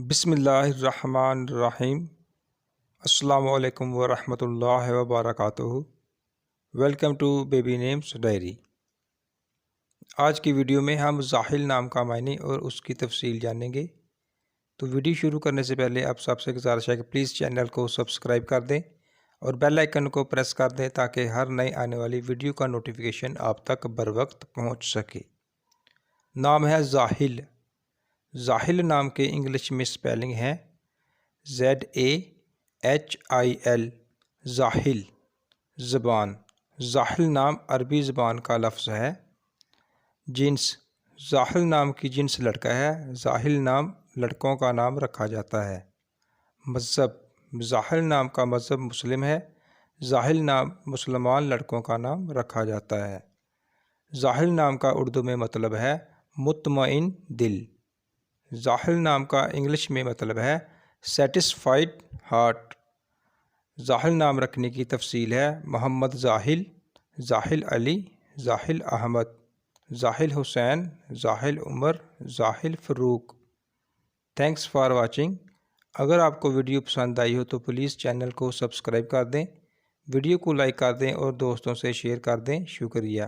بسم اللہ الرحمن الرحیم۔ السلام علیکم ورحمۃ اللہ وبرکاتہ۔ Welcome to baby names diary. آج کی ویڈیو میں ہم زاحل نام کا معنی اور اس کی تفصیل جانیں گے۔ تو ویڈیو شروع کرنے سے پہلے آپ سب سے گزارش ہے کہ پلیز چینل کو سبسکرائب کر دیں اور بیل آئیکن کو پریس کر دیں تاکہ ہر نئی آنے والی ویڈیو کا نوٹیفیکیشن آپ تک بر وقت پہنچ سکے۔ نام ہے زاحل۔ زاحل نام کے انگلش میں سپیلنگ ہے ZAHIL۔ زاحل زبان۔ زاحل نام عربی زبان کا لفظ ہے۔ جنس۔ زاحل نام کی جنس لڑکا ہے۔ زاحل نام لڑکوں کا نام رکھا جاتا ہے۔ مذہب۔ زاحل نام کا مذہب مسلم ہے۔ زاحل نام مسلمان لڑکوں کا نام رکھا جاتا ہے۔ زاحل نام کا اردو میں مطلب ہے مطمئن دل۔ زاحل نام کا انگلش میں مطلب ہے سیٹسفائیڈ ہارٹ۔ زاحل نام رکھنے کی تفصیل ہے Muhammad Zahil, Zahil Ali, Zahil Ahmed, Zahil Hussain, Zahil Umar, Zahil Farooq. Thanks for watching. اگر آپ کو ویڈیو پسند آئی ہو تو پلیز چینل کو سبسکرائب کر دیں، ویڈیو کو لائک کر دیں اور دوستوں سے شیئر کر دیں۔ شکریہ۔